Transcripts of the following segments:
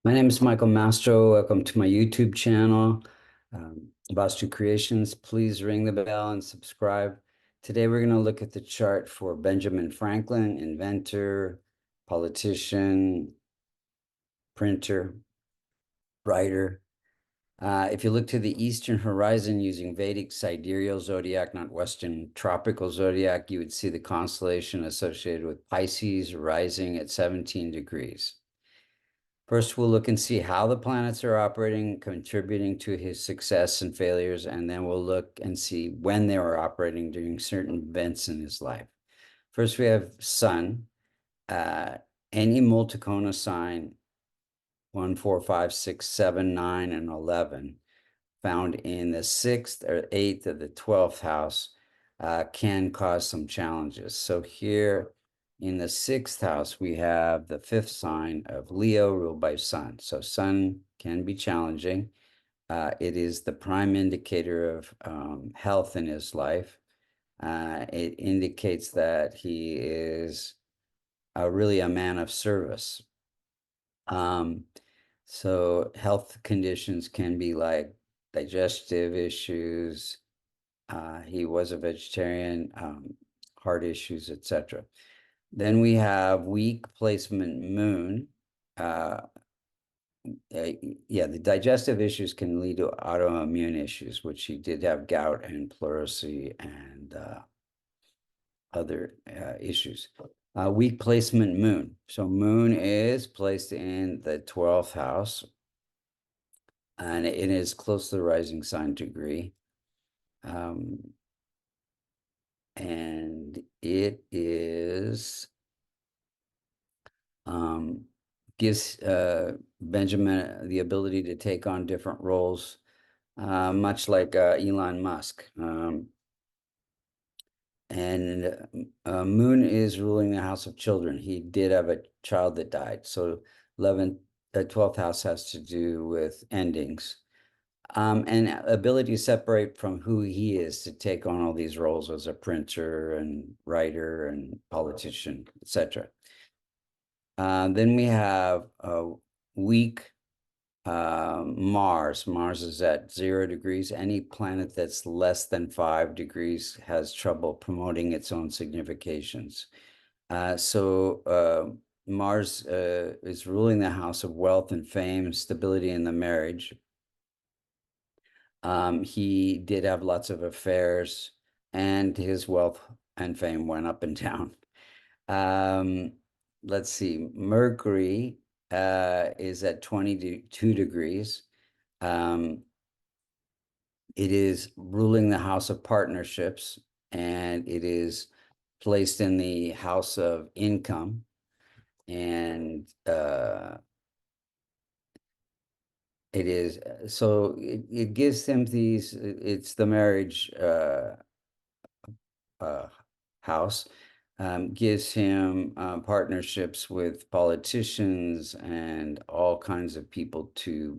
My name is Michael Mastro. Welcome to my YouTube channel, Vastu Creations. Please ring the bell and subscribe. Today we're going to look at the chart for Benjamin Franklin, inventor, politician, printer, writer. If you look to the eastern horizon using Vedic sidereal zodiac, not Western tropical zodiac, you would see the constellation associated with Pisces rising at 17 degrees. First, we'll look and see how the planets are operating, contributing to his success and failures, and then we'll look and see when they were operating during certain events in his life. First, we have Sun. Any multicona sign, 1, 4, 5, 6, 7, 9, and 11, found in the 6th or 8th of the 12th house, can cause some challenges. So here, in the 6th house, we have the 5th sign of Leo ruled by Sun. So Sun can be challenging. It is the prime indicator of health in his life. It indicates that he is really a man of service. So health conditions can be like digestive issues. He was a vegetarian, heart issues, etc. Then we have weak placement moon. Uh, yeah, the digestive issues can lead to autoimmune issues, which he did have gout and pleurisy and other issues. Weak placement moon. So moon is placed in the 12th house, and it is close to the rising sign degree. And it is gives Benjamin the ability to take on different roles, much like Elon Musk. And Moon is ruling the house of children. He did have a child that died. So 12th house has to do with endings. And ability to separate from who he is to take on all these roles as a printer and writer and politician, etc. Then we have a weak Mars. Mars is at 0 degrees. Any planet that's less than 5 degrees has trouble promoting its own significations. So Mars is ruling the house of wealth and fame, stability in the marriage. He did have lots of affairs, and his wealth and fame went up and down. Let's see, Mercury is at 22 degrees. It is ruling the house of partnerships, and it is placed in the house of income. And it is so it gives him these, it's the marriage house, gives him partnerships with politicians and all kinds of people to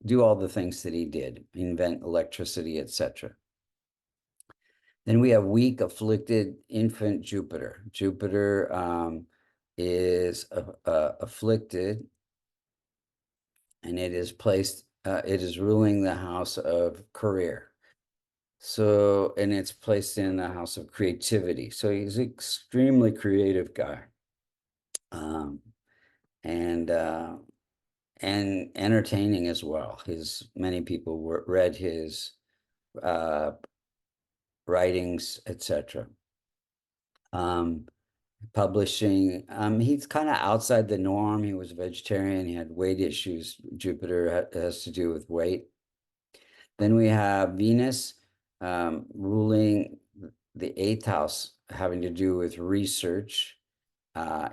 do all the things that he did, invent electricity, etc. Then we have weak, afflicted infant Jupiter. Jupiter is afflicted, and it is placed, it is ruling the house of career. So, and it's placed in the house of creativity. So he's an extremely creative guy. Um, and entertaining as well. Many people read his uh, writings, etc. Publishing, he's kind of outside the norm. He was a vegetarian. He had weight issues. Jupiter has to do with weight. Then we have Venus ruling the 8th house, having to do with research,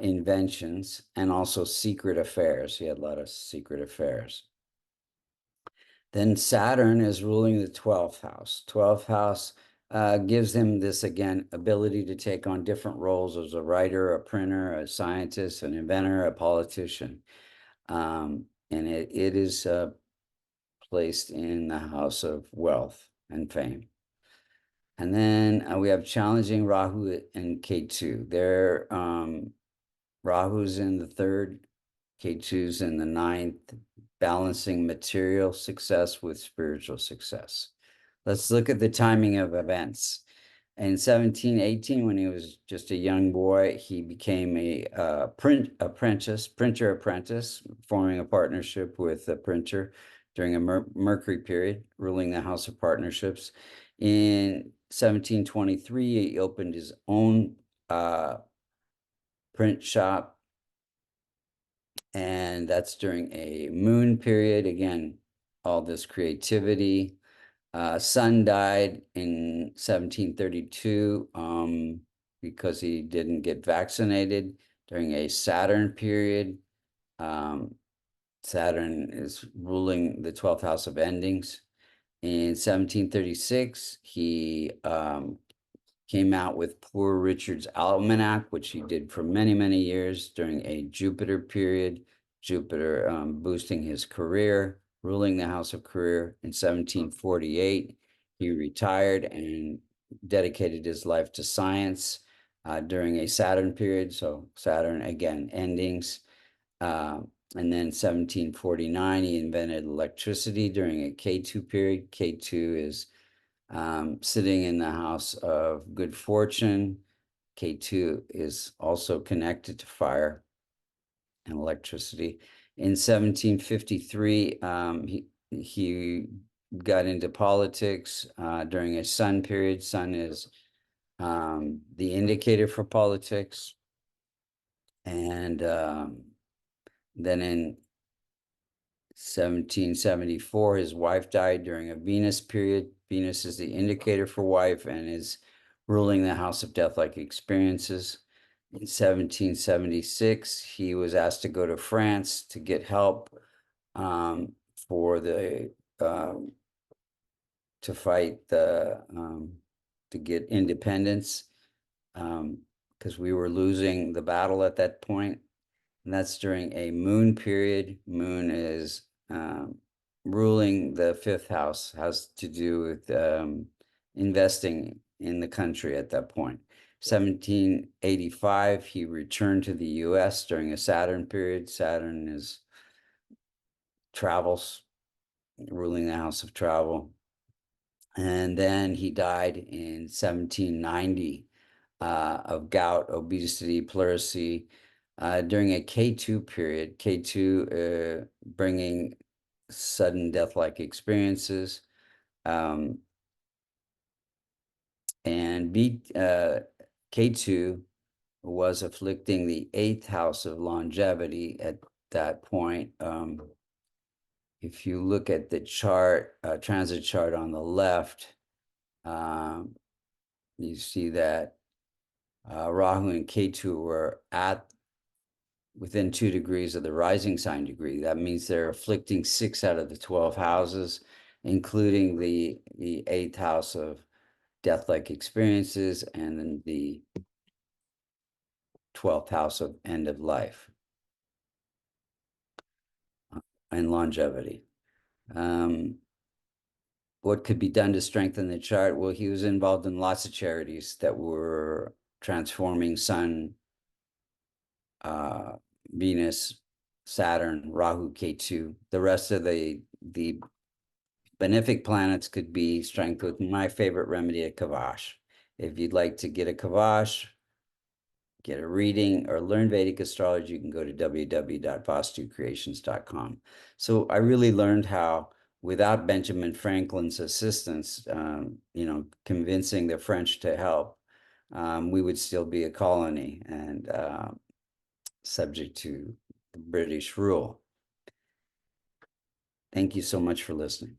inventions, and also secret affairs. He had a lot of secret affairs. Then Saturn is ruling the 12th house. 12th house gives him this, again, ability to take on different roles as a writer, a printer, a scientist, an inventor, a politician. And it is placed in the house of wealth and fame. And then we have challenging Rahu and Ketu. Rahu's in the 3rd K2's in the ninth, balancing material success with spiritual success. Let's look at the timing of events. In 1718, when he was just a young boy, he became a printer apprentice, forming a partnership with a printer during a Mercury period, ruling the House of Partnerships. In 1723, he opened his own print shop, and that's during a moon period. Again, all this creativity. Son died in 1732 because he didn't get vaccinated during a Saturn period. Saturn is ruling the 12th house of endings. In 1736, he came out with Poor Richard's Almanac, which he did for many, many years during a Jupiter period. Jupiter boosting his career, ruling the house of career. In 1748, he retired and dedicated his life to science during a Saturn period. So Saturn, again, endings. And then 1749, he invented electricity during a K2 period. K2 is sitting in the house of good fortune. K2 is also connected to fire and electricity. In 1753, he got into politics during a Sun period. Sun is the indicator for politics. And then in 1774, his wife died during a Venus period. Venus is the indicator for wife and is ruling the house of death-like experiences. In 1776, he was asked to go to France to get help for the to fight the to get independence because we were losing the battle at that point. And that's during a moon period. Moon is ruling the fifth house, has to do with investing in the country at that point. 1785, he returned to the US during a Saturn period. Saturn is travels, ruling the house of travel. And then he died in 1790 of gout, obesity, pleurisy, during a K2 period. K2 bringing sudden death-like experiences. And K2 was afflicting the eighth house of longevity at that point. If you look at the chart, transit chart on the left, you see that Rahu and Ketu were within 2 degrees of the rising sign degree. That means they're afflicting 6 out of the 12 houses, including the 8th house of death-like experiences and then the 12th house of end of life and longevity. What could be done to strengthen the chart? Well, he was involved in lots of charities that were transforming Sun, Venus, Saturn, Rahu, Ketu. The rest of the benefic planets could be strengthened with my favorite remedy, a Kavash. If you'd like to get a Kavash, get a reading, or learn Vedic astrology, you can go to www.vastucreations.com. So I really learned how, without Benjamin Franklin's assistance, convincing the French to help, we would still be a colony and subject to British rule. Thank you so much for listening.